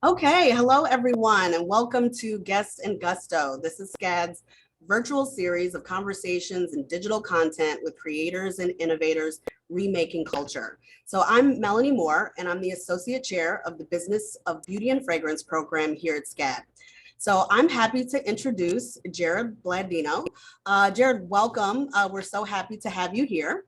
Okay, hello everyone, and welcome to Guest and Gusto. This is SCAD's virtual series of conversations and digital content with creators and innovators remaking culture. So I'm Melanie Moore, and I'm the Associate Chair of the Business of Beauty and Fragrance program here at SCAD. So I'm happy to introduce Jerrod Blandino. Jerrod, welcome. We're so happy to have you here.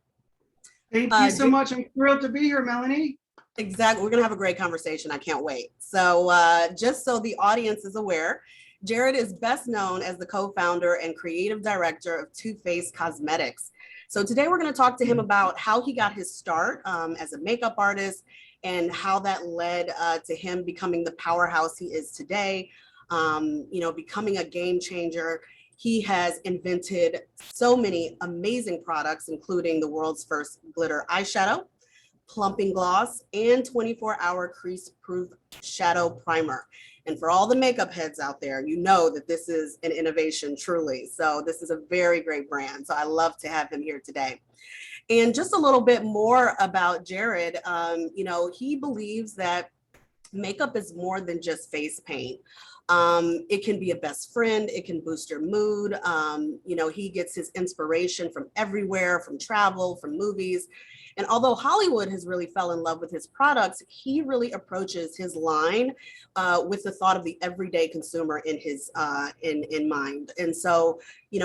Thank you so much. I'm thrilled to be here, Melanie. Exactly. We're going to have a great conversation. I can't wait. So just so the audience is aware, Jerrod is best known as the co-founder and creative director of Too Faced Cosmetics. So today we're going to talk to him about how he got his start as a makeup artist and how that led to him becoming the powerhouse he is today, becoming a game changer. He has invented so many amazing products, including the world's first glitter eyeshadow, plumping gloss, and 24-hour crease-proof shadow primer. And for all the makeup heads out there, you know that this is an innovation truly. So this is a very great brand. So I love to have him here today. And just a little bit more about Jerrod, he believes that makeup is more than just face paint. It can be a best friend. It can boost your mood. He gets his inspiration from everywhere, from travel, from movies. And although Hollywood has really fell in love with his products, he really approaches his line with the thought of the everyday consumer in his in mind. And so,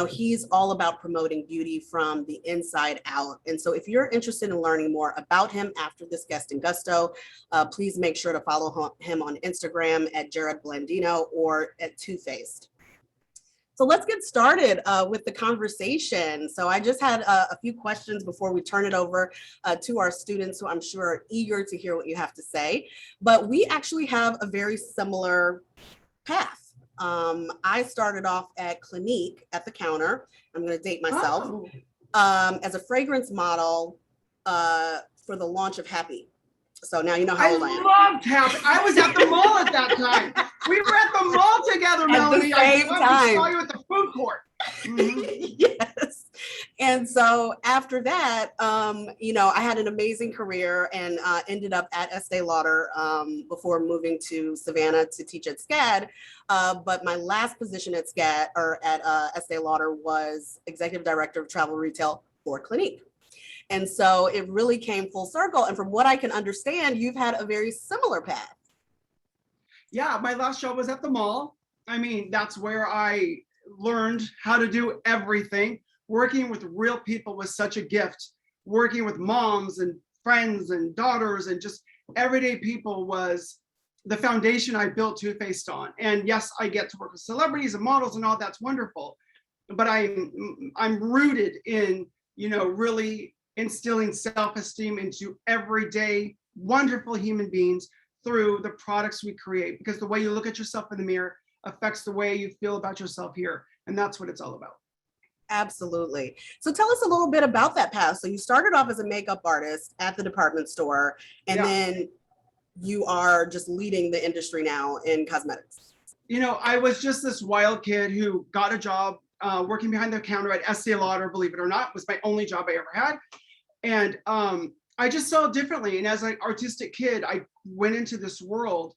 he's all about promoting beauty from the inside out. And so if you're interested in learning more about him after this Guest and Gusto, please make sure to follow him on Instagram at Jerrod Blandino or at Too Faced. So let's get started with the conversation. So I just had a few questions before we turn it over to our students, who I'm sure are eager to hear what you have to say. But we actually have a very similar path. I started off at Clinique at the counter. I'm going to date myself as a fragrance model for the launch of Happy. So now you know how old I am. I loved Happy. I was at the mall at that time. We were at the mall together, Melanie. I saw you at the food court. Yes. And so after that, I had an amazing career and ended up at Estee Lauder before moving to Savannah to teach at SCAD. But my last position at SCAD or at Estee Lauder was executive director of travel retail for Clinique. And so it really came full circle. And from what I can understand, you've had a very similar path. Yeah, my last job was at the mall. I mean, that's where I learned how to do everything. Working with real people was such a gift. Working with moms and friends and daughters and just everyday people was the foundation I built Too Faced on. And yes, I get to work with celebrities and models and all that's wonderful. But I'm rooted in, really instilling self-esteem into everyday wonderful human beings through the products we create, because the way you look at yourself in the mirror affects the way you feel about yourself here. And that's what it's all about. Absolutely. So tell us a little bit about that path. So you started off as a makeup artist at the department store, and then you are just leading the industry now in cosmetics. I was just this wild kid who got a job working behind the counter at Estee Lauder, believe it or not. It was my only job I ever had. And I just saw it differently. And as an artistic kid, I went into this world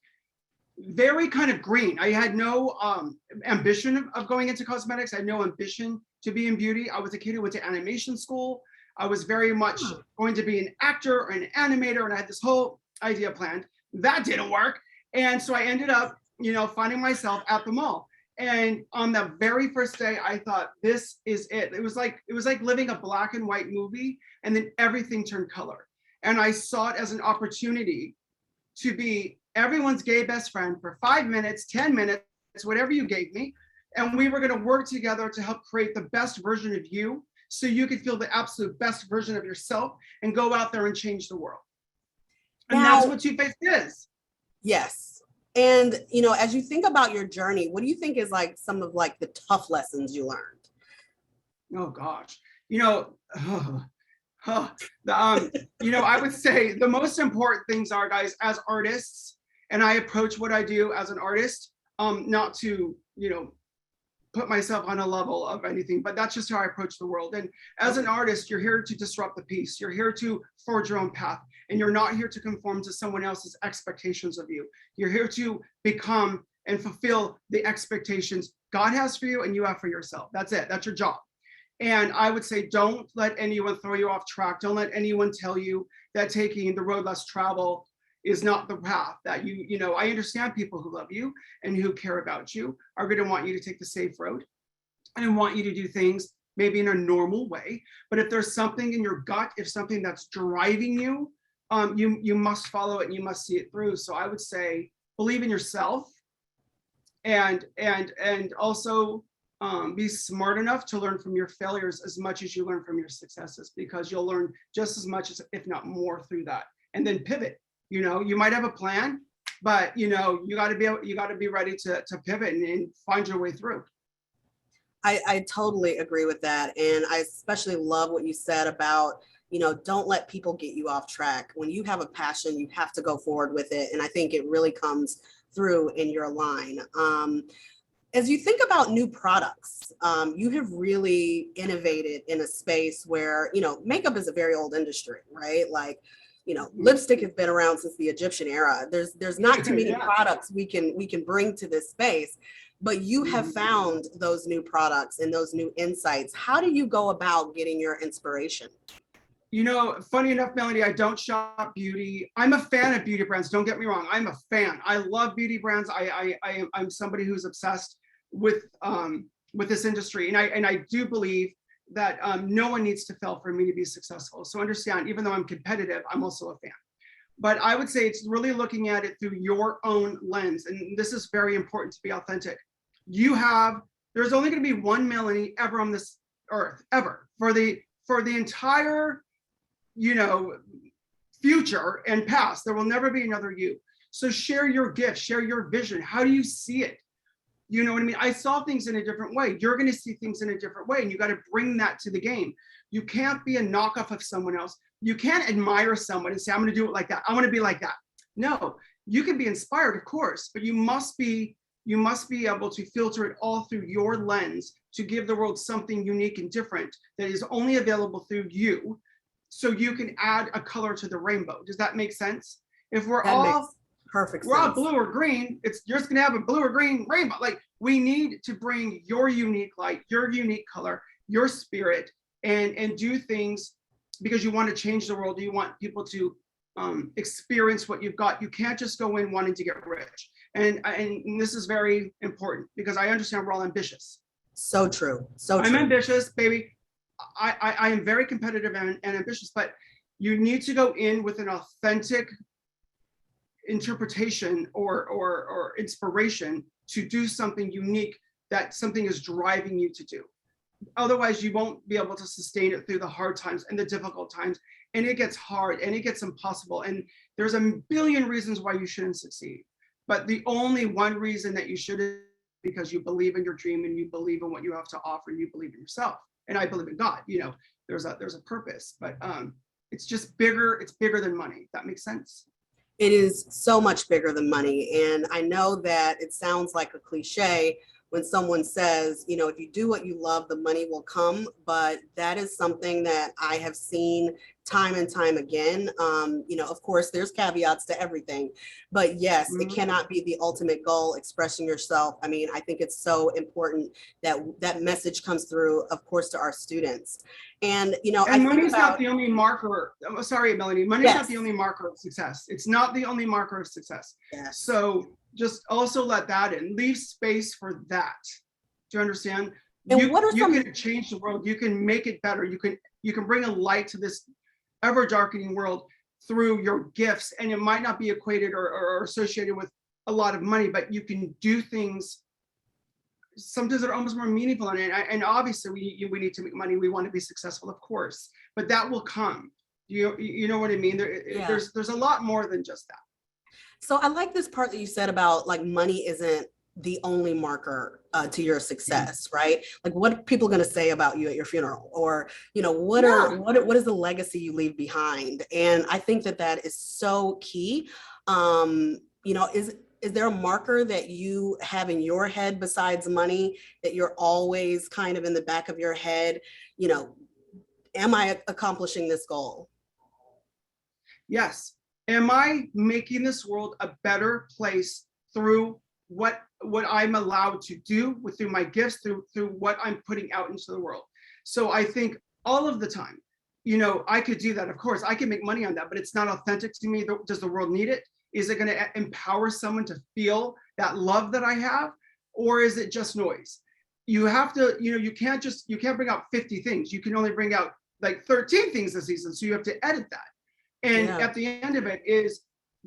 very kind of green. I had no ambition of going into cosmetics. I had no ambition to be in beauty. I was a kid who went to animation school. I was very much going to be an actor or an animator, and I had this whole idea planned. That didn't work. And so I ended up, finding myself at the mall. And on the very first day, I thought, this is it. It was like living a black and white movie, and then everything turned color. And I saw it as an opportunity to be everyone's gay best friend for 5 minutes, 10 minutes, whatever you gave me. And we were going to work together to help create the best version of you, so you could feel the absolute best version of yourself and go out there and change the world. And that's what Too Faced is. Yes. And, as you think about your journey, what do you think is like some of like the tough lessons you learned? Oh gosh, I would say the most important things are, guys, as artists, and I approach what I do as an artist, not to, put myself on a level of anything, but that's just how I approach the world. And as an artist, you're here to disrupt the peace. You're here to forge your own path. And you're not here to conform to someone else's expectations of you. You're here to become and fulfill the expectations God has for you and you have for yourself. That's it. That's your job. And I would say, don't let anyone throw you off track. Don't let anyone tell you that taking the road less traveled is not the path. That you know, I understand people who love you and who care about you are going to want you to take the safe road and want you to do things maybe in a normal way. But if there's something in your gut, if something that's driving you, you must follow it and you must see it through. So I would say, believe in yourself, and also be smart enough to learn from your failures as much as you learn from your successes, because you'll learn just as much as, if not more, through that. And then pivot. You know, you might have a plan, but you know, you got to be ready to pivot and find your way through. I totally agree with that. And I especially love what you said about, you know, don't let people get you off track. When you have a passion, you have to go forward with it. And I think it really comes through in your line. As you think about new products, you have really innovated in a space where, you know, makeup is a very old industry, right? Like, you know, lipstick has been around since the Egyptian era. There's not too many products we can bring to this space, but you have found those new products and those new insights. How do you go about getting your inspiration? You know, funny enough, Melanie, I don't shop beauty. I'm a fan of beauty brands. Don't get me wrong. I'm a fan. I love beauty brands. I'm somebody who's obsessed with this industry, and I do believe that no one needs to fail for me to be successful. So understand, even though I'm competitive, I'm also a fan. But I would say it's really looking at it through your own lens. And this is very important to be authentic. There's only going to be one Melanie ever on this earth, ever, for the entire, you know, future and past. There will never be another you. So share your gift, share your vision. How do you see it? You know what I mean? I saw things in a different way. You're going to see things in a different way, and you got to bring that to the game. You can't be a knockoff of someone else. You can't admire someone and say, I'm going to do it like that. I want to be like that. No, you can be inspired, of course, but you must be able to filter it all through your lens to give the world something unique and different that is only available through you, so you can add a color to the rainbow. Does that make sense? If we're all perfect we're all blue or green, you're just gonna have a blue or green rainbow. Like, we need to bring your unique light, your unique color, your spirit, and do things because you want to change the world. You want people to experience what you've got. You can't just go in wanting to get rich. And this is very important because I understand we're all ambitious. So true. So I'm true. ambitious, baby. I am very competitive and ambitious, but you need to go in with an authentic interpretation or inspiration to do something unique, that something is driving you to do. Otherwise, you won't be able to sustain it through the hard times and the difficult times. And it gets hard and it gets impossible. And there's a billion reasons why you shouldn't succeed. But the only one reason that you shouldn't, because you believe in your dream and you believe in what you have to offer, and you believe in yourself. And I believe in God. You know, there's a purpose, but it's just bigger. It's bigger than money. That makes sense. It is so much bigger than money. And I know that it sounds like a cliche when someone says, you know, if you do what you love, the money will come. But that is something that I have seen time and time again. You know, of course, there's caveats to everything, but yes, it cannot be the ultimate goal, expressing yourself. I mean, I think it's so important that that message comes through, of course, to our students. And, you know, and money's not the only marker. I'm sorry, Melanie, money's not the only marker of success. It's not the only marker of success. Yes. So just also let that in, leave space for that. Do you understand? And you some... can change the world. You can make it better. You can bring a light to this ever darkening world through your gifts. And it might not be equated or associated with a lot of money, but you can do things sometimes that are almost more meaningful. And obviously we need to make money. We want to be successful, of course, but that will come. You know what I mean? There's a lot more than just that. So I like this part that you said about, like, money isn't the only marker to your success, right? Like, what are people going to say about you at your funeral? Or, you know, what is the legacy you leave behind? And I think that is so key. You know, is there a marker that you have in your head besides money that you're always kind of in the back of your head? You know, am I accomplishing this goal? Yes. Am I making this world a better place through what I'm allowed to do through my gifts, through what I'm putting out into the world? So I think all of the time, you know, I could do that. Of course, I can make money on that, but it's not authentic to me. Does the world need it? Is it going to empower someone to feel that love that I have? Or is it just noise? You have to, you know, you can't bring out 50 things. You can only bring out like 13 things this season. So you have to edit that. And at the end of it is,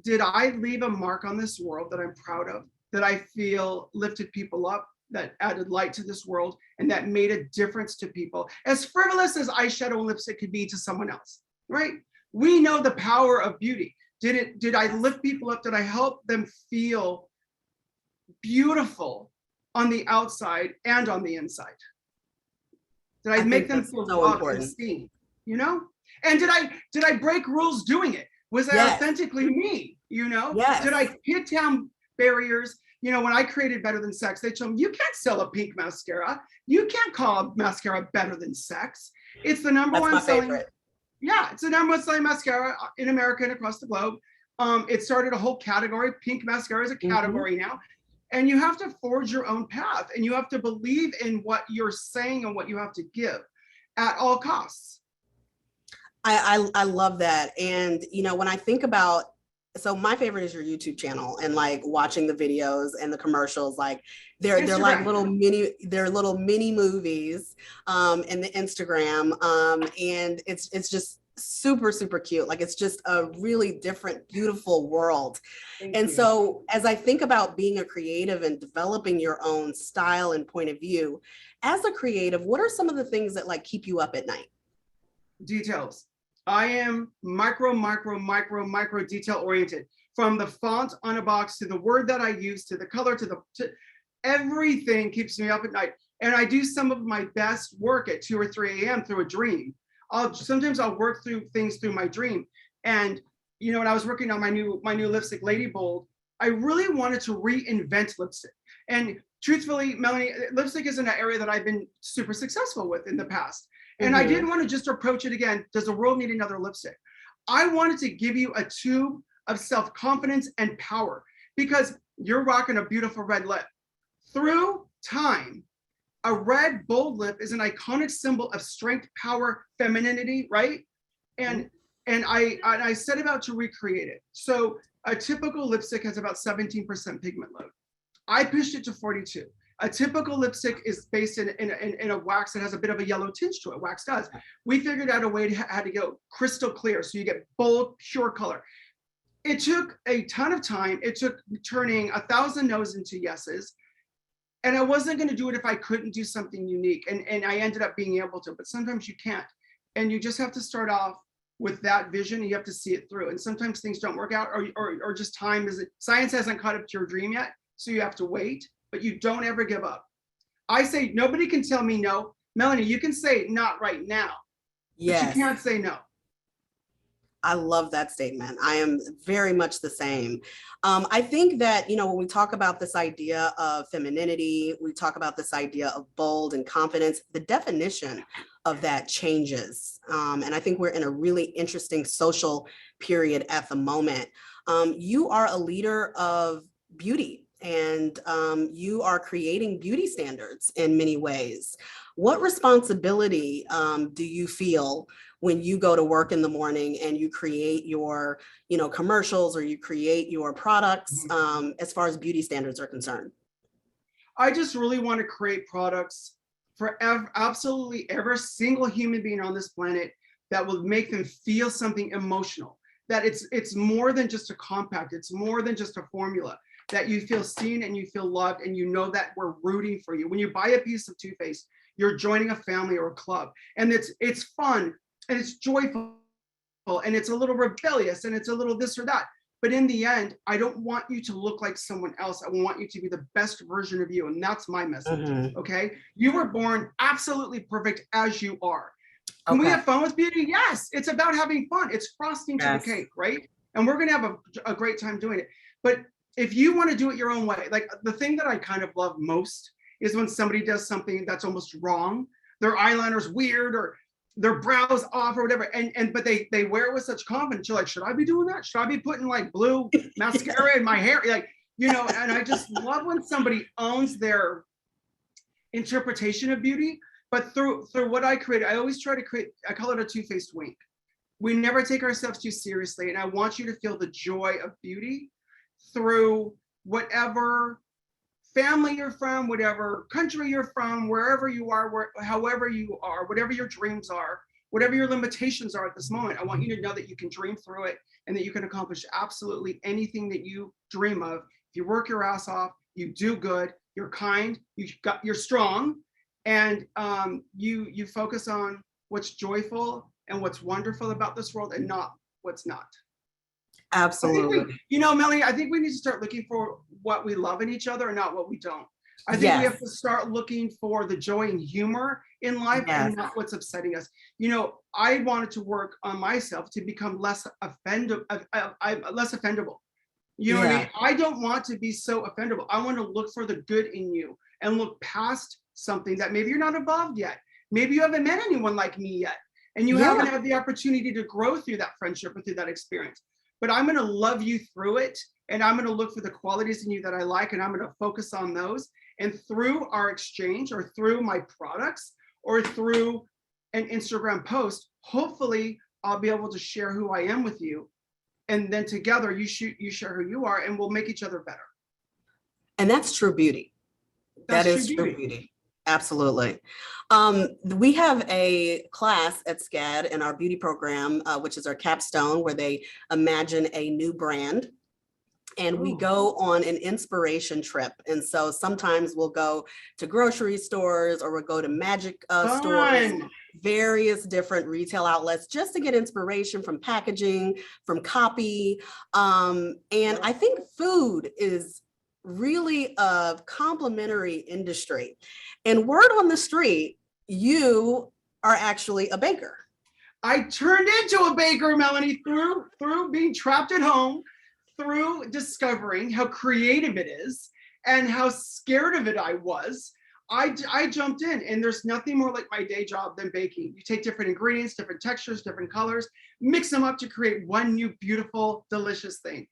did I leave a mark on this world that I'm proud of, that I feel lifted people up, that added light to this world, and that made a difference to people? As frivolous as eyeshadow and lipstick could be to someone else, right? We know the power of beauty. Did I lift people up? Did I help them feel beautiful on the outside and on the inside? Did I make them feel loved and seen, you know? And did I break rules doing it? Was I authentically me, you know? Did I hit down barriers? You know, when I created Better Than Sex, they told me, you can't sell a pink mascara. You can't call a mascara Better Than Sex. It's the number one selling. Yeah, it's the number one selling mascara in America and across the globe. It started a whole category. Pink mascara is a category now. And you have to forge your own path, and you have to believe in what you're saying and what you have to give at all costs. I love that. And, you know, when I think about, so my favorite is your YouTube channel, and like watching the videos and the commercials, like they're like little mini movies in the Instagram. And it's just super, super cute. Like, it's just a really different, beautiful world. And so as I think about being a creative and developing your own style and point of view, as a creative, what are some of the things that like keep you up at night? Details. I am micro detail oriented. From the font on a box to the word that I use to the color to everything keeps me up at night. And I do some of my best work at 2 or 3 a.m. through a dream. Sometimes I'll work through things through my dream. And you know, when I was working on my new lipstick, Lady Bold, I really wanted to reinvent lipstick. And truthfully, Melanie, lipstick isn't an area that I've been super successful with in the past. And I didn't want to just approach it again. Does the world need another lipstick? I wanted to give you a tube of self-confidence and power, because you're rocking a beautiful red lip. Through time, a red bold lip is an iconic symbol of strength, power, femininity, right? And I set about to recreate it. So a typical lipstick has about 17% pigment load. I pushed it to 42. A typical lipstick is based in a wax that has a bit of a yellow tinge to it. Wax does. We figured out a way to how to go crystal clear, so you get bold, pure color. It took a ton of time. It took turning 1,000 no's into yeses. And I wasn't going to do it if I couldn't do something unique. And I ended up being able to, but sometimes you can't. And you just have to start off with that vision, and you have to see it through. And sometimes things don't work out, or just time isn't, science hasn't caught up to your dream yet. So you have to wait, but you don't ever give up. I say, nobody can tell me no. Melanie, you can say not right now, but you can't say no. I love that statement. I am very much the same. I think that, you know, when we talk about this idea of femininity, we talk about this idea of bold and confidence, the definition of that changes. And I think we're in a really interesting social period at the moment. You are a leader of beauty, and you are creating beauty standards in many ways. What responsibility do you feel when you go to work in the morning and you create your, you know, commercials, or you create your products, as far as beauty standards are concerned? I just really want to create products for absolutely every single human being on this planet that will make them feel something emotional, that it's more than just a compact, it's more than just a formula, that you feel seen and you feel loved, and you know that we're rooting for you. When you buy a piece of toothpaste, you're joining a family or a club, and it's fun and it's joyful and it's a little rebellious and it's a little this or that. But in the end, I don't want you to look like someone else. I want you to be the best version of you. And that's my message. Okay. You were born absolutely perfect as you are. Can we have fun with beauty? Yes. It's about having fun. It's frosting to the cake, right? And we're going to have a great time doing it. But if you want to do it your own way, like the thing that I kind of love most is when somebody does something that's almost wrong. Their eyeliner's weird, or their brows off or whatever, but they wear it with such confidence. You're like, should I be doing that? Should I be putting like blue mascara in my hair? Like, you know, and I just love when somebody owns their interpretation of beauty. But through what I create, I always try to create, I call it a two-faced wink. We never take ourselves too seriously. And I want you to feel the joy of beauty through whatever family you're from, whatever country you're from, wherever you are, however you are, whatever your dreams are, whatever your limitations are at this moment. I want you to know that you can dream through it and that you can accomplish absolutely anything that you dream of. If you work your ass off, you do good, you're kind, you're strong, and you focus on what's joyful and what's wonderful about this world and not what's not. Absolutely. You know, Melanie, I think we need to start looking for what we love in each other and not what we don't. I think we have to start looking for the joy and humor in life and not what's upsetting us. You know, I wanted to work on myself to become less offendable. You know what I mean? I don't want to be so offendable. I want to look for the good in you and look past something that maybe you're not evolved yet. Maybe you haven't met anyone like me yet, and you haven't had the opportunity to grow through that friendship or through that experience. But I'm going to love you through it, and I'm going to look for the qualities in you that I like, and I'm going to focus on those. And through our exchange, or through my products, or through an Instagram post, hopefully I'll be able to share who I am with you, and then together you share who you are, and we'll make each other better. And that's true beauty. That is true beauty. Absolutely. We have a class at SCAD in our beauty program, which is our capstone, where they imagine a new brand. And we go on an inspiration trip. And so sometimes we'll go to grocery stores, or we'll go to magic stores, various different retail outlets, just to get inspiration from packaging, from copy. And I think food is really a complementary industry. And word on the street, you are actually a baker. I turned into a baker, Melanie, through being trapped at home, through discovering how creative it is and how scared of it I was. I jumped in, and there's nothing more like my day job than baking. You take different ingredients, different textures, different colors, mix them up to create one new, beautiful, delicious thing.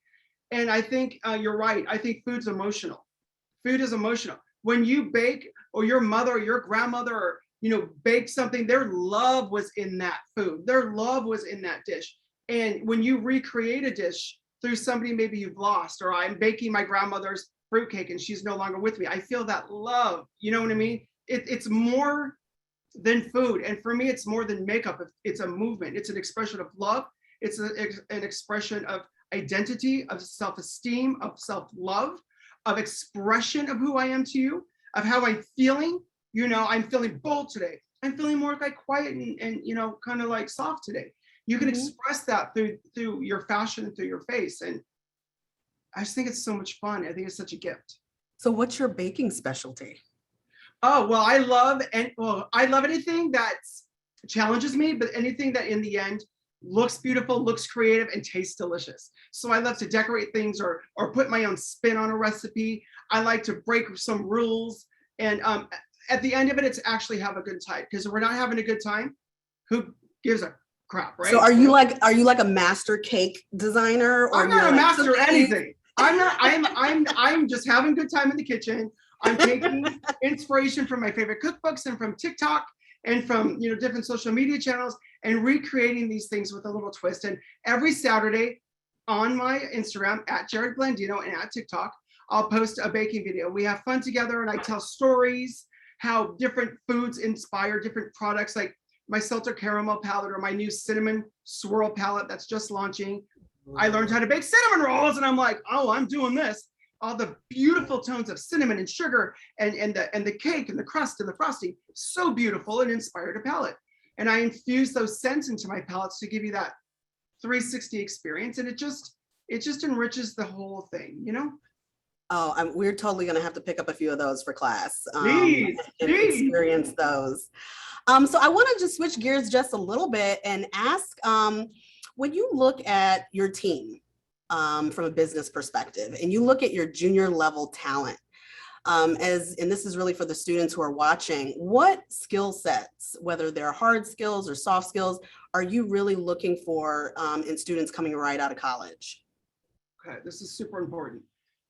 And I think you're right. I think food's emotional. Food is emotional. When you bake, or your mother or your grandmother, or baked something, their love was in that food. Their love was in that dish. And when you recreate a dish through somebody maybe you've lost, or I'm baking my grandmother's fruitcake and she's no longer with me, I feel that love. You know what I mean? It's more than food. And for me, it's more than makeup. It's a movement. It's an expression of love. It's an expression of identity, of self-esteem, of self-love, of expression of who I am to you, of how I'm feeling. I'm feeling bold today. I'm feeling more like quiet and kind of like soft today. You can express that through your fashion, through your face. And I just think it's so much fun. I think it's such a gift. So what's your baking specialty? Oh, well, I love anything that challenges me, but anything that in the end looks beautiful, looks creative, and tastes delicious. So I love to decorate things or put my own spin on a recipe. I like to break some rules. And at the end of it, it's actually have a good time. Because if we're not having a good time, who gives a crap, right? So are you like a master cake designer? Or I'm not a master anything. I'm just having a good time in the kitchen. I'm taking inspiration from my favorite cookbooks and from TikTok and from different social media channels, and recreating these things with a little twist. And every Saturday on my Instagram at Jerrod Blandino and at TikTok, I'll post a baking video. We have fun together, and I tell stories, how different foods inspire different products, like my Seltzer caramel palette or my new cinnamon swirl palette that's just launching. I learned how to bake cinnamon rolls, and I'm like, oh, I'm doing this. All the beautiful tones of cinnamon and sugar and the cake and the crust and the frosting, so beautiful, and inspired a palette. And I infuse those scents into my palettes to give you that 360 experience, and it just enriches the whole thing, Oh, we're totally going to have to pick up a few of those for class. Please. Experience those. So I want to just switch gears just a little bit and ask, when you look at your team from a business perspective, and you look at your junior level talent, And this is really for the students who are watching, what skill sets, whether they're hard skills or soft skills, are you really looking for in students coming right out of college? Okay, this is super important.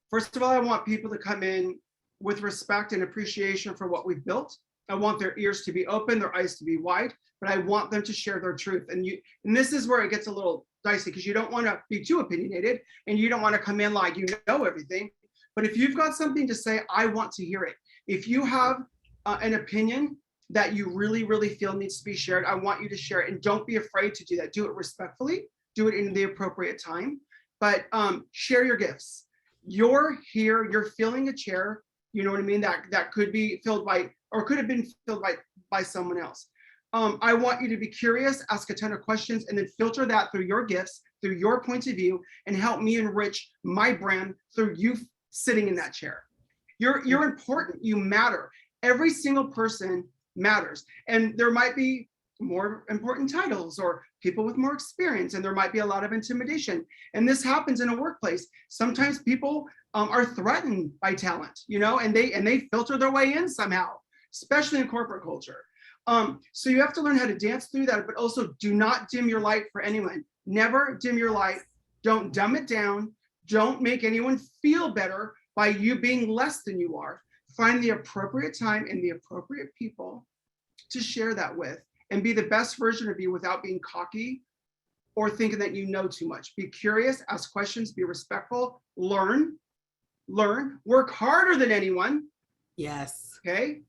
First of all, I want people to come in with respect and appreciation for what we've built. I want their ears to be open, their eyes to be wide, but I want them to share their truth. And this is where it gets a little dicey, because you don't want to be too opinionated and you don't want to come in like you know everything. But if you've got something to say, I want to hear it. If you have an opinion that you really, really feel needs to be shared, I want you to share it. And don't be afraid to do that. Do it respectfully, do it in the appropriate time, but share your gifts. You're here, you're filling a chair, you know what I mean? That could be filled by, or could have been filled by someone else. I want you to be curious, ask a ton of questions, and then filter that through your gifts, through your point of view, and help me enrich my brand through you sitting in that chair. You're important, you matter. Every single person matters. And there might be more important titles or people with more experience, and there might be a lot of intimidation. And this happens in a workplace. Sometimes people are threatened by talent, you know, and they filter their way in somehow, especially in corporate culture. So you have to learn how to dance through that, but also do not dim your light for anyone. Never dim your light. Don't dumb it down. Don't make anyone feel better by you being less than you are. Find the appropriate time and the appropriate people to share that with, and be the best version of you without being cocky or thinking that you know too much. Be curious, ask questions, be respectful, learn, work harder than anyone. Yes. Okay.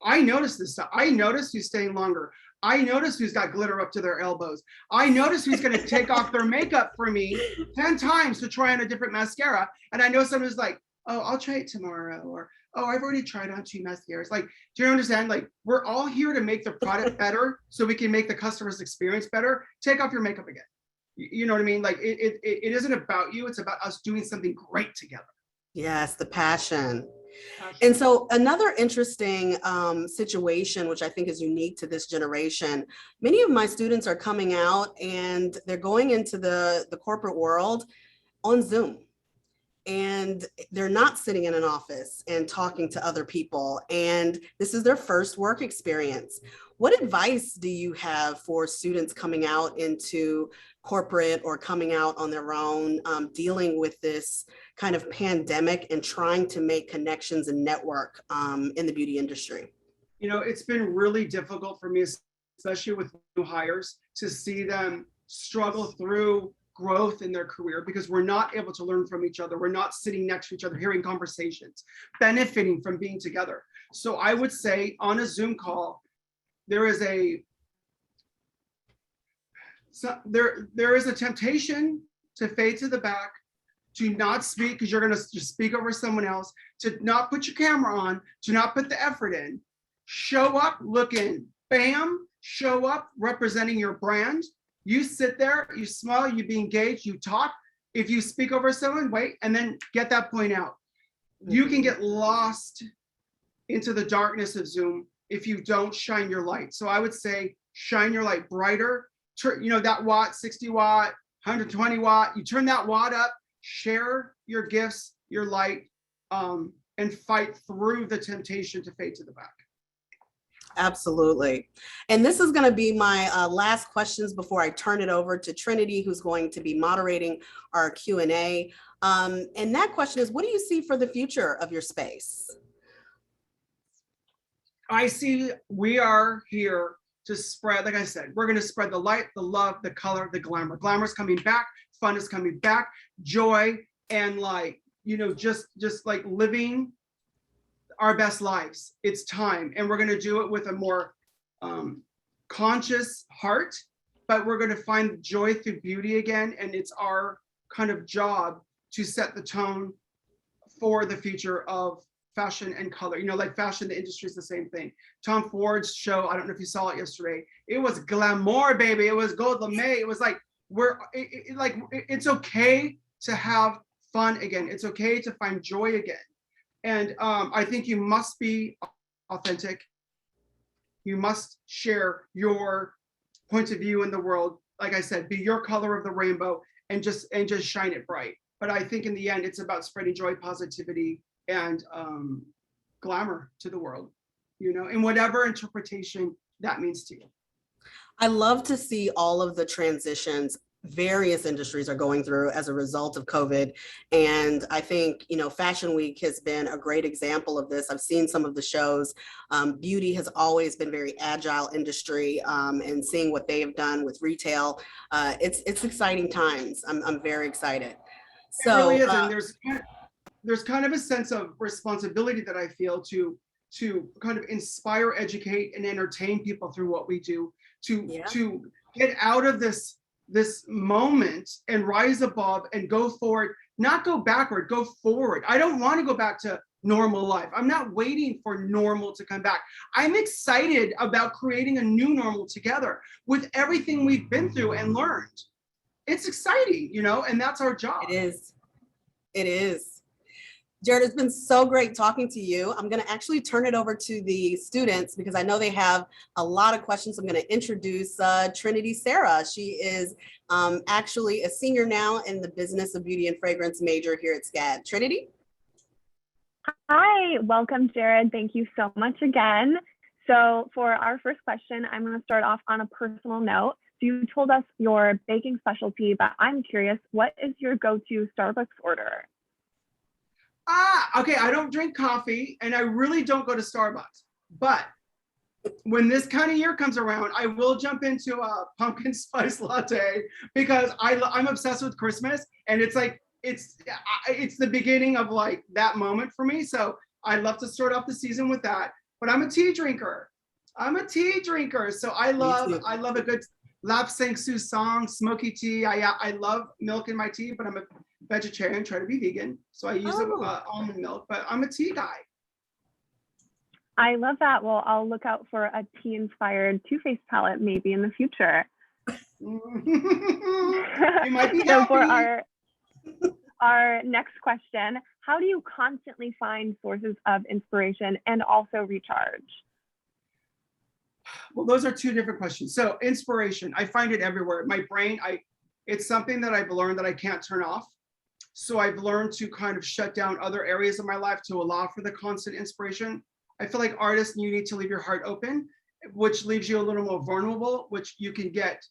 I notice this stuff. I notice who's staying longer. I notice who's got glitter up to their elbows. I notice who's going to take off their makeup for me 10 times to try on a different mascara. And I know someone who's like, oh, I'll try it tomorrow. Or, oh, I've already tried on 2 mascaras. Like, do you understand? Like, we're all here to make the product better so we can make the customer's experience better. Take off your makeup again. You know what I mean? Like, it isn't about you. It's about us doing something great together. Yes, the passion. And so another interesting situation, which I think is unique to this generation, many of my students are coming out and they're going into the corporate world on Zoom. And they're not sitting in an office and talking to other people. And this is their first work experience. What advice do you have for students coming out into corporate or coming out on their own, dealing with this kind of pandemic and trying to make connections and network in the beauty industry? You know, it's been really difficult for me, especially with new hires, to see them struggle through growth in their career because we're not able to learn from each other. We're not sitting next to each other, hearing conversations, benefiting from being together. So I would say on a Zoom call, there is a temptation to fade to the back, to not speak because you're going to just speak over someone else, to not put your camera on, to not put the effort in. Show up looking bam, show up representing your brand. You sit there, you smile, you be engaged, you talk. If you speak over someone, wait, and then get that point out. You can get lost into the darkness of Zoom if you don't shine your light. So I would say shine your light brighter. You know, that watt, 60 watt, 120 watt, you turn that watt up, share your gifts, your light, and fight through the temptation to fade to the back. Absolutely. And this is going to be my last questions before I turn it over to Trinity, who's going to be moderating our Q&A. And that question is, what do you see for the future of your space? I see we are here to spread, like I said, we're going to spread the light, the love, the color, the glamour. Glamour is coming back, fun is coming back, joy, and like, you know, just like living our best lives. It's time, and we're going to do it with a more conscious heart, but we're going to find joy through beauty again, and it's our kind of job to set the tone for the future of fashion and color. You know, like fashion, the industry is the same thing. Tom Ford's show, I don't know if you saw it yesterday, it was glamour, baby. It was gold lame. It was like, it's okay to have fun again. It's okay to find joy again. And I think you must be authentic. You must share your point of view in the world. Like I said, be your color of the rainbow and just shine it bright. But I think in the end, it's about spreading joy, positivity, and glamour to the world, you know, in whatever interpretation that means to you. I love to see all of the transitions various industries are going through as a result of COVID. And I think, you know, Fashion Week has been a great example of this. I've seen some of the shows. Beauty has always been very agile industry, and seeing what they have done with retail, it's exciting times. I'm very excited. It really So is, and there's kind of a sense of responsibility that I feel to kind of inspire, educate, and entertain people through what we do, to get out of this moment and rise above and go forward, not go backward, go forward. I don't want to go back to normal life. I'm not waiting for normal to come back. I'm excited about creating a new normal together with everything we've been through and learned. It's exciting, you know, and that's our job. it is. It is. Jerrod, it's been so great talking to you. I'm going to actually turn it over to the students because I know they have a lot of questions. I'm going to introduce Trinity Sarah. She is actually a senior now in the Business of Beauty and Fragrance major here at SCAD. Trinity? Hi, welcome, Jerrod. Thank you so much again. So for our first question, I'm going to start off on a personal note. So you told us your baking specialty, but I'm curious, what is your go-to Starbucks order? Okay, I don't drink coffee and I really don't go to Starbucks, but when this kind of year comes around, I will jump into a pumpkin spice latte because I'm obsessed with Christmas, and it's like, it's the beginning of like that moment for me. So I love to start off the season with that, but I'm a tea drinker. So I love a good lapsang soussong, smoky tea. I love milk in my tea, but I'm a vegetarian, try to be vegan, so I use almond milk, but I'm a tea guy. I love that. Well, I'll look out for a tea-inspired Too Faced palette maybe in the future. You might be happy. So for our next question, how do you constantly find sources of inspiration and also recharge? Well, those are two different questions. So inspiration, I find it everywhere. My brain, it's something that I've learned that I can't turn off. So I've learned to kind of shut down other areas of my life to allow for the constant inspiration. I feel like artists, you need to leave your heart open, which leaves you a little more vulnerable, which you can get,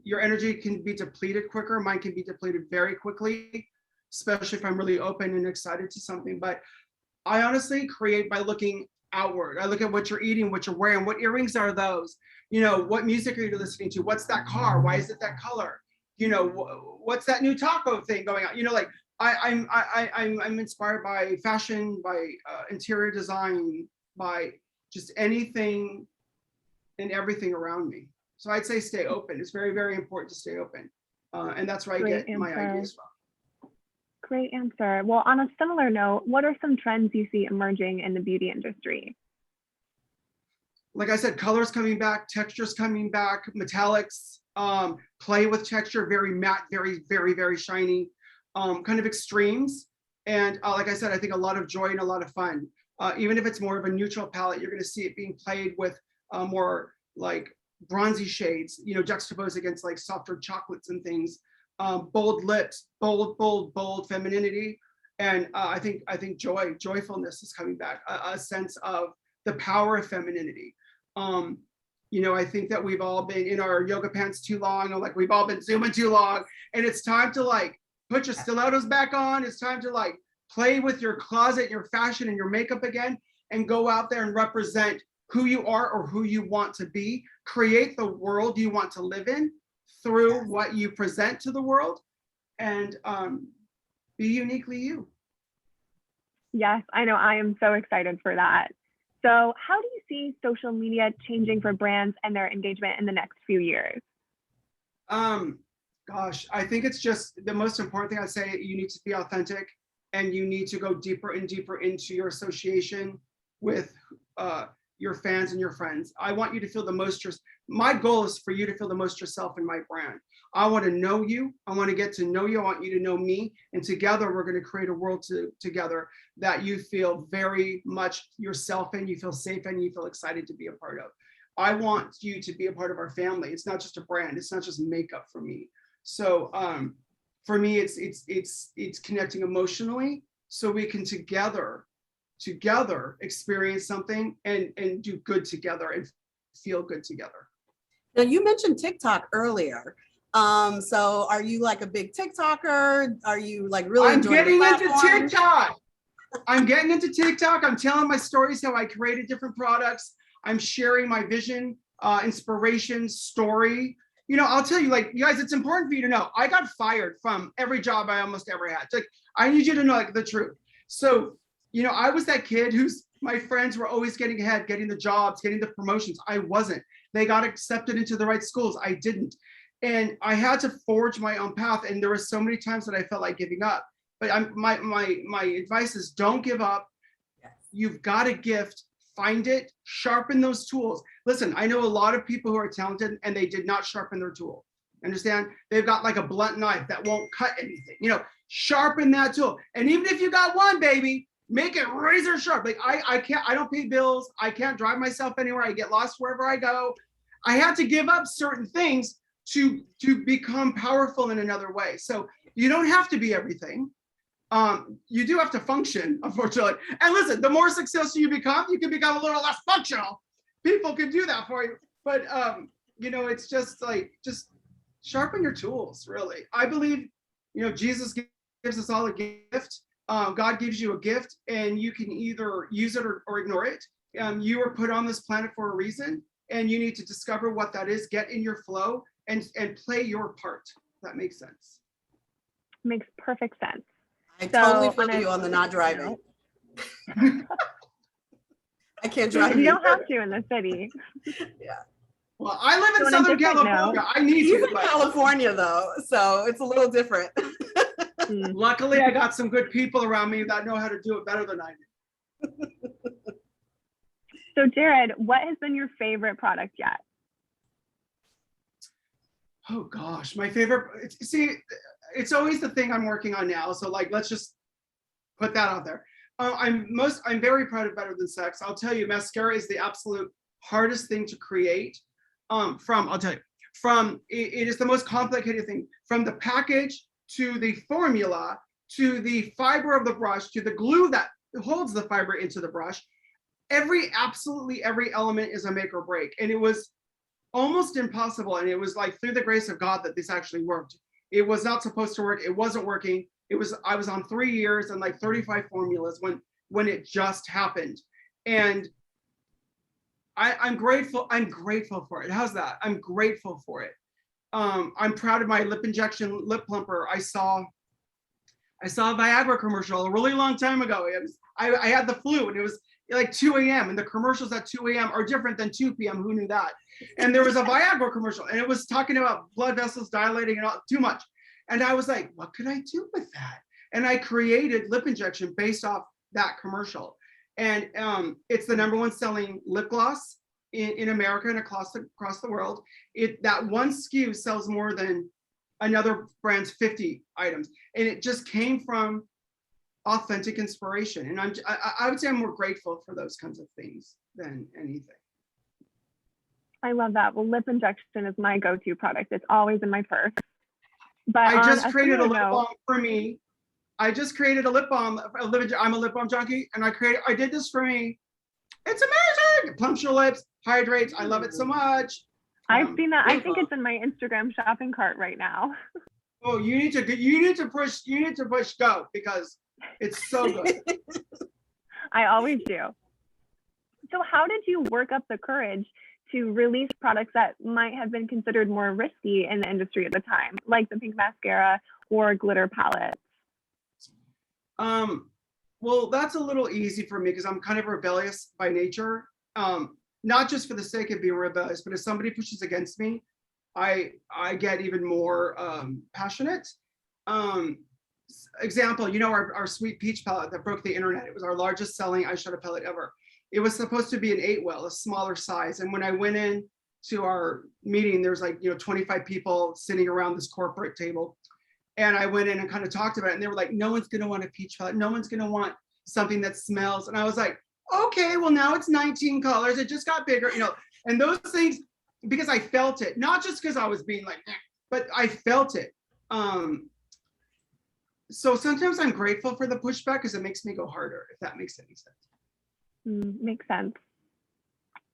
your energy can be depleted quicker. Mine can be depleted very quickly, especially if I'm really open and excited to something. But I honestly create by looking outward. I look at what you're eating, what you're wearing, what earrings are those? You know, what music are you listening to? What's that car? Why is it that color? You know, what's that new taco thing going on? You know, like I'm inspired by fashion, by interior design, by just anything and everything around me. So I'd say stay open. It's very, very important to stay open. And that's where I get my ideas from. Great answer. Well, on a similar note, what are some trends you see emerging in the beauty industry? Like I said, colors coming back, textures coming back, metallics, play with texture, very matte, very, very, very shiny, kind of extremes. And like I said, I think a lot of joy and a lot of fun. Even if it's more of a neutral palette, you're going to see it being played with more like bronzy shades, you know, juxtaposed against like softer chocolates and things. Bold lips, bold femininity. And I think joyfulness is coming back, a sense of the power of femininity. You know, I think that we've all been in our yoga pants too long, or like we've all been zooming too long, and it's time to like put your stilettos back on. It's time to like play with your closet, your fashion, and your makeup again, and go out there and represent who you are or who you want to be. Create the world you want to live in through what you present to the world, and be uniquely you. Yes, I know. I am so excited for that. So how do you see social media changing for brands and their engagement in the next few years? Gosh, I think it's just the most important thing. I say you need to be authentic, and you need to go deeper and deeper into your association with your fans and your friends. I want you to feel the most, my goal is for you to feel the most yourself in my brand. I want to know you. I want to get to know you. I want you to know me. And together, we're going to create a world together that you feel very much yourself in, you feel safe in, you feel excited to be a part of. I want you to be a part of our family. It's not just a brand. It's not just makeup for me. So for me, it's connecting emotionally so we can together together experience something and do good together and feel good together. Now you mentioned TikTok earlier. So are you like a big TikToker? Are you like really I'm enjoying getting the into platform? TikTok. I'm getting into TikTok. I'm telling my stories, how I created different products. I'm sharing my vision, inspiration, story. You know, I'll tell you, like, you guys, it's important for you to know, I got fired from every job I almost ever had. Like, I need you to know, like, the truth. So, you know, I was that kid who's, my friends were always getting ahead, getting the jobs, getting the promotions. I wasn't. They got accepted into the right schools. I didn't. And I had to forge my own path. And there were so many times that I felt like giving up. But my advice is don't give up. Yes. You've got a gift, find it, sharpen those tools. Listen, I know a lot of people who are talented and they did not sharpen their tool. Understand? They've got like a blunt knife that won't cut anything. You know, sharpen that tool. And even if you got one, baby, make it razor sharp. Like I don't pay bills. I can't drive myself anywhere. I get lost wherever I go. I had to give up certain things to become powerful in another way. So you don't have to be everything. You do have to function, unfortunately. And listen, the more successful you can become a little less functional. People can do that for you. But you know, it's just like, just sharpen your tools, really. I believe, you know, Jesus gives us all a gift. God gives you a gift and you can either use it or ignore it. You were put on this planet for a reason and you need to discover what that is, get in your flow and play your part. If that makes sense. Makes perfect sense. I totally feel you on the not driving. I can't drive. You don't have to in the city. Yeah. Well, I live in So Southern California. I need He's to. in California though, so it's a little different. Luckily, I got some good people around me that know how to do it better than I do. So Jerrod, what has been your favorite product yet? Oh gosh, my favorite. See, it's always the thing I'm working on now. So like, let's just put that out there. I'm very proud of Better Than Sex. I'll tell you, mascara is the absolute hardest thing to create. I'll tell you, it is the most complicated thing. From the package to the formula, to the fiber of the brush, to the glue that holds the fiber into the brush, absolutely every element is a make or break. And it was almost impossible. And it was like through the grace of God that this actually worked. It was not supposed to work. It wasn't working. I was on 3 years and like 35 formulas when it just happened. And I'm grateful. I'm grateful for it. How's that? I'm grateful for it. I'm proud of my lip injection lip plumper. I saw a Viagra commercial a really long time ago. I had the flu and it was like 2 a.m. and the commercials at 2 a.m. are different than 2 p.m. Who knew that? And there was a Viagra commercial and it was talking about blood vessels dilating and all too much. And I was like, what could I do with that? And I created lip injection based off that commercial. And it's the #1 selling lip gloss in America and across the world. That one SKU sells more than another brand's 50 items. And it just came from authentic inspiration. And I would say I'm more grateful for those kinds of things than anything. I love that. Well, lip injection is my go-to product. It's always in my purse. But I just created a lip balm for me. I just created a lip balm. I'm a lip balm junkie, and I did this for me. It's amazing. It plumps your lips, hydrates. I love it so much. I've seen that. I think it's in my Instagram shopping cart right now. Oh, you need to push go because it's so good. I always do. So how did you work up the courage to release products that might have been considered more risky in the industry at the time, like the pink mascara or glitter palettes? Well, that's a little easy for me because I'm kind of rebellious by nature. Not just for the sake of being rebellious, but if somebody pushes against me, I get even more passionate. Example, you know, our sweet peach palette that broke the internet. It was our largest selling eyeshadow palette ever. It was supposed to be an 8-well, a smaller size. And when I went in to our meeting, there's like, 25 people sitting around this corporate table. And I went in and kind of talked about it. And they were like, no one's going to want a peach palette. No one's going to want something that smells. And I was like, okay, well, now it's 19 colors. It just got bigger, and those things, because I felt it, not just because I was being like, but I felt it. So sometimes I'm grateful for the pushback because it makes me go harder, if that makes any sense. Makes sense.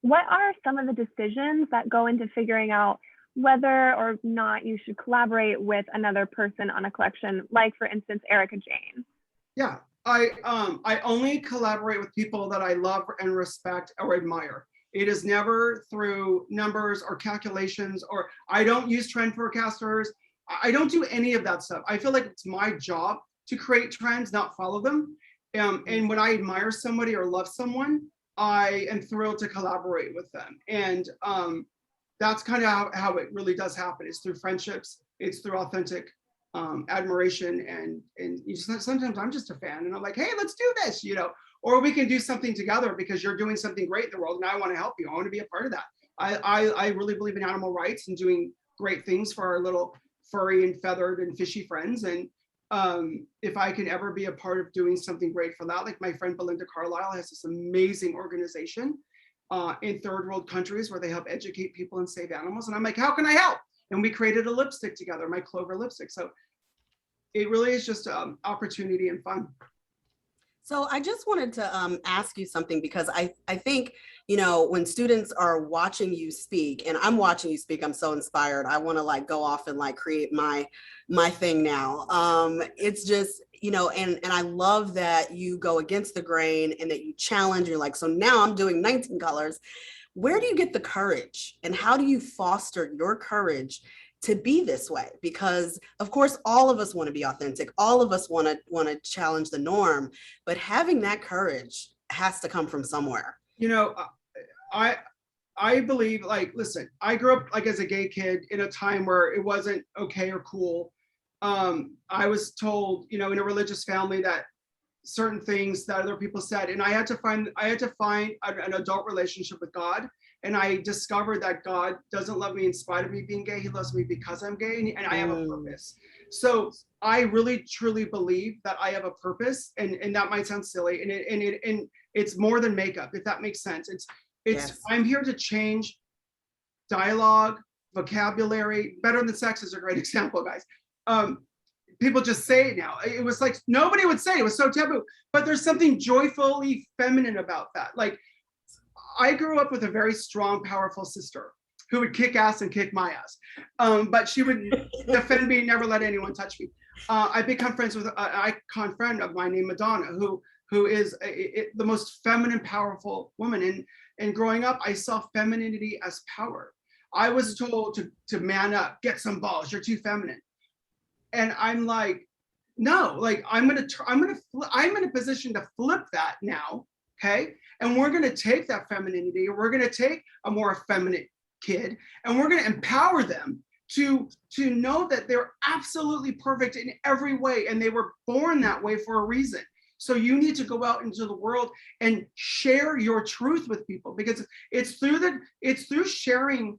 What are some of the decisions that go into figuring out whether or not you should collaborate with another person on a collection, like for instance, Erica Jane? Yeah, I only collaborate with people that I love and respect or admire. It is never through numbers or calculations, or I don't use trend forecasters. I don't do any of that stuff. I feel like it's my job to create trends, not follow them. And when I admire somebody or love someone, I am thrilled to collaborate with them. And that's kind of how it really does happen. It's through friendships, it's through authentic admiration, and you just, sometimes I'm just a fan and I'm like, hey, let's do this, you know, or we can do something together because you're doing something great in the world and I want to help you. I want to be a part of that. I really believe in animal rights and doing great things for our little furry and feathered and fishy friends. And if I can ever be a part of doing something great for that, like my friend Belinda Carlisle has this amazing organization in third world countries where they help educate people and save animals. And I'm like, how can I help? And we created a lipstick together, my Clover lipstick. So it really is just opportunity and fun. So I just wanted to ask you something, because I think, you know, when students are watching you speak, and I'm watching you speak, I'm so inspired. I want to like go off and like create my thing now. It's just, you know, and I love that you go against the grain and that you challenge. You're like, so now I'm doing 19 colors. Where do you get the courage, and how do you foster your courage to be this way? Because of course, all of us want to be authentic. All of us want to challenge the norm, but having that courage has to come from somewhere. You know, I believe, like, listen, I grew up like as a gay kid in a time where it wasn't okay or cool. I was told, you know, in a religious family that certain things that other people said, and I had to find an adult relationship with God. And I discovered that God doesn't love me in spite of me being gay. He loves me because I'm gay, and I have a purpose. So I really truly believe that I have a purpose, and that might sound silly, and it's more than makeup, if that makes sense. It's yes. I'm here to change dialogue, vocabulary. Better Than Sex is a great example, guys. People just say it now. It was like nobody would say it. It was so taboo, but there's something joyfully feminine about that. Like, I grew up with a very strong, powerful sister who would kick ass and kick my ass. But she would defend me, never let anyone touch me. I become friends with an icon friend of mine named Madonna, who is the most feminine, powerful woman. And growing up, I saw femininity as power. I was told to man up, get some balls, you're too feminine. And I'm like, no, like I'm in a position to flip that now, okay? And we're gonna take that femininity, and we're gonna take a more effeminate kid, and we're gonna empower them to know that they're absolutely perfect in every way, and they were born that way for a reason. So you need to go out into the world and share your truth with people, because it's through sharing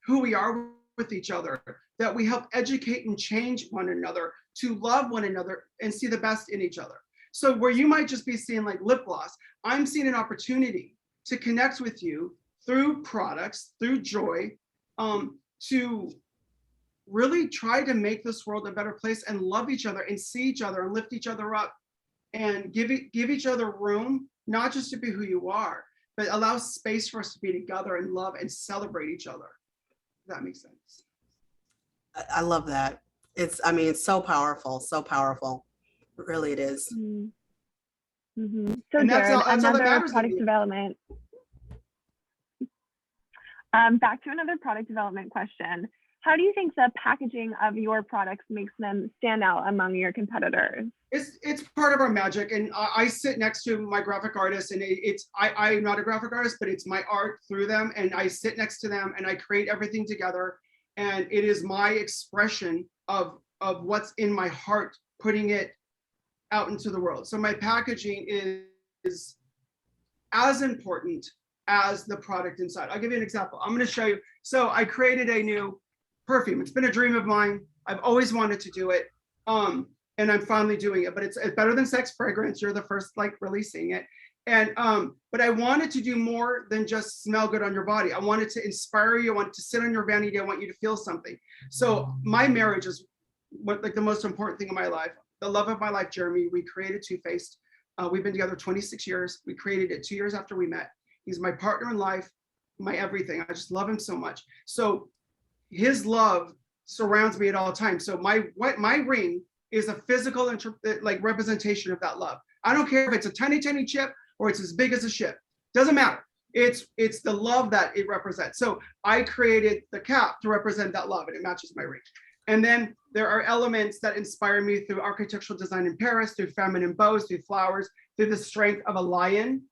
who we are with each other that we help educate and change one another to love one another and see the best in each other. So where you might just be seeing like lip gloss, I'm seeing an opportunity to connect with you through products, through joy, to really try to make this world a better place and love each other and see each other and lift each other up and give each other room, not just to be who you are, but allow space for us to be together and love and celebrate each other. If that makes sense. I love that. It's so powerful, so powerful. Really it is. Mm-hmm. So Jerrod, another product development. Back to another product development question. How do you think the packaging of your products makes them stand out among your competitors? It's part of our magic, and I sit next to my graphic artist, and I'm not a graphic artist, but it's my art through them, and I sit next to them and I create everything together, and it is my expression of what's in my heart, putting it out into the world. So my packaging is as important as the product inside. I'll give you an example. I'm going to show you. So I created a new perfume. It's been a dream of mine. I've always wanted to do it. And I'm finally doing it, but it's Better Than Sex fragrance. You're the first like really seeing it. And but I wanted to do more than just smell good on your body. I wanted to inspire you. I wanted to sit on your vanity. I want you to feel something. So my marriage is like the most important thing in my life. the love of my life, Jeremy. We created Too Faced. We've been together 26 years. We created it 2 years after we met. He's my partner in life, my everything. I just love him so much. So his love surrounds me at all times. So my ring is a physical like representation of that love. I don't care if it's a tiny, tiny chip or it's as big as a ship. Doesn't matter. It's the love that it represents. So I created the cap to represent that love, and it matches my ring. And then there are elements that inspire me through architectural design in Paris, through feminine bows, through flowers, through the strength of a lion.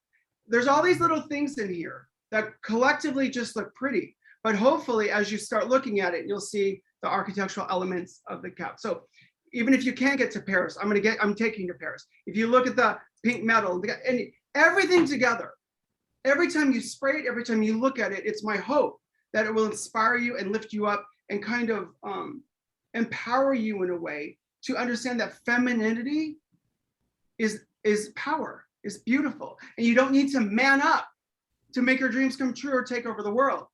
There's all these little things in here that collectively just look pretty. But hopefully, as you start looking at it, you'll see the architectural elements of the cap. So even if you can't get to Paris, I'm taking you to Paris. If you look at the pink metal and everything together, every time you spray it, every time you look at it, it's my hope that it will inspire you and lift you up and kind of empower you in a way to understand that femininity is power, is beautiful. And you don't need to man up to make your dreams come true or take over the world.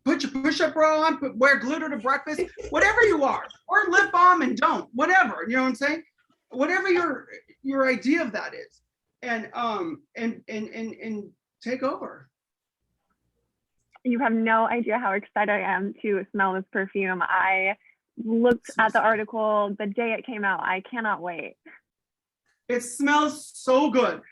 Put your push-up bra on, wear glitter to breakfast, whatever you are, or lip balm and don't, whatever, you know what I'm saying? Whatever your idea of that is, and take over. You have no idea how excited I am to smell this perfume. I looked at the article the day it came out. I cannot wait. It smells so good.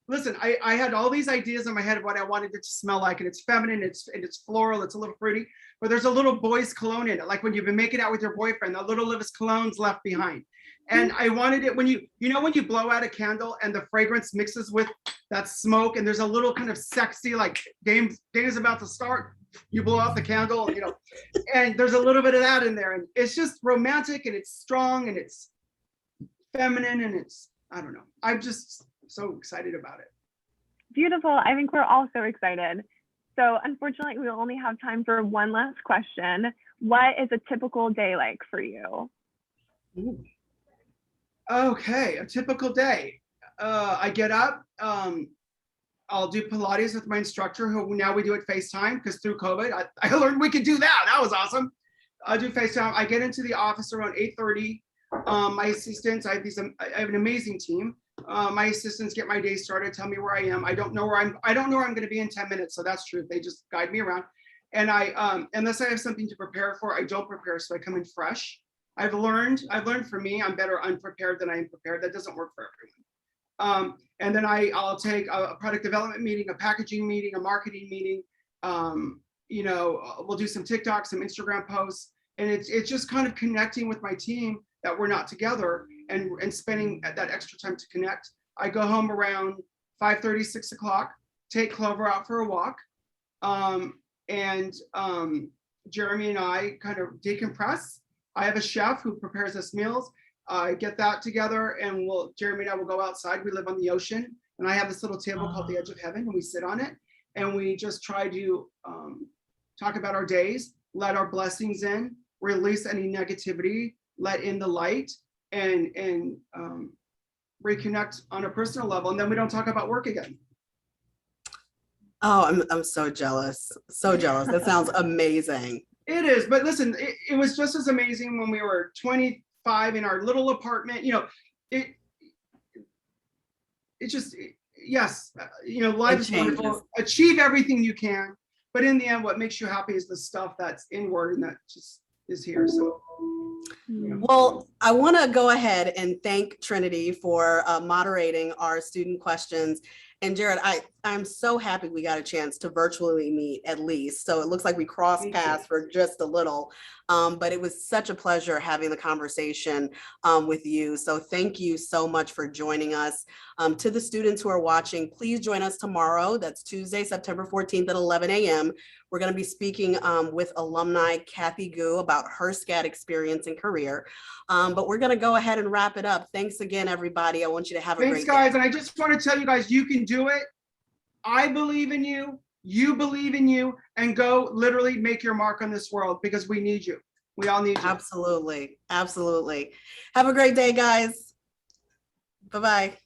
Listen, I had all these ideas in my head of what I wanted it to smell like, and it's feminine, it's floral, it's a little fruity, but there's a little boy's cologne in it. Like when you've been making out with your boyfriend, a little of his cologne's left behind. And I wanted it when you blow out a candle and the fragrance mixes with that smoke, and there's a little kind of sexy, like day is about to start, you blow out the candle, and there's a little bit of that in there. And it's just romantic, and it's strong, and it's feminine, and it's, I don't know. I'm just so excited about it. Beautiful. I think we're all so excited. So unfortunately, we only have time for one last question. What is a typical day like for you? Ooh. Okay, a typical day. I get up, I'll do Pilates with my instructor, who now we do it FaceTime, because through COVID, I learned we could do that. That was awesome. I do FaceTime. I get into the office around 8:30. My assistants, I have an amazing team. My assistants get my day started, tell me where I am. I don't know where I'm going to be in 10 minutes. So that's true. They just guide me around. And unless I have something to prepare for, I don't prepare. So I come in fresh. I've learned for me, I'm better unprepared than I am prepared. That doesn't work for everyone. And then I'll take a product development meeting, a packaging meeting, a marketing meeting. We'll do some TikTok, some Instagram posts, and it's just kind of connecting with my team that we're not together, and spending that extra time to connect. I go home around 5:30, 6 o'clock, take Clover out for a walk, and Jeremy and I kind of decompress. I have a chef who prepares us meals. I get that together, and Jeremy and I will go outside. We live on the ocean, and I have this little table called the Edge of Heaven, and we sit on it, and we just try to talk about our days, let our blessings in, release any negativity, let in the light, and reconnect on a personal level, and then we don't talk about work again. Oh, I'm so jealous. So jealous. That sounds amazing. It is, but listen, it was just as amazing when we were 25 in our little apartment. Life is wonderful. Achieve everything you can, but in the end, what makes you happy is the stuff that's inward and that just is here. So. Well, I want to go ahead and thank Trinity for moderating our student questions. And Jerrod, I'm so happy we got a chance to virtually meet at least. So it looks like we crossed paths for just a little, but it was such a pleasure having the conversation with you. So thank you so much for joining us. To the students who are watching, please join us tomorrow. That's Tuesday, September 14th at 11 a.m. We're going to be speaking with alumni Kathy Gu about her SCAD experience and career. But we're going to go ahead and wrap it up. Thanks again, everybody. I want you to have a great day. Thanks, guys. And I just want to tell you guys, you can do it. I believe in you. You believe in you. And go literally make your mark on this world, because we need you. We all need you. Absolutely. Absolutely. Have a great day, guys. Bye-bye.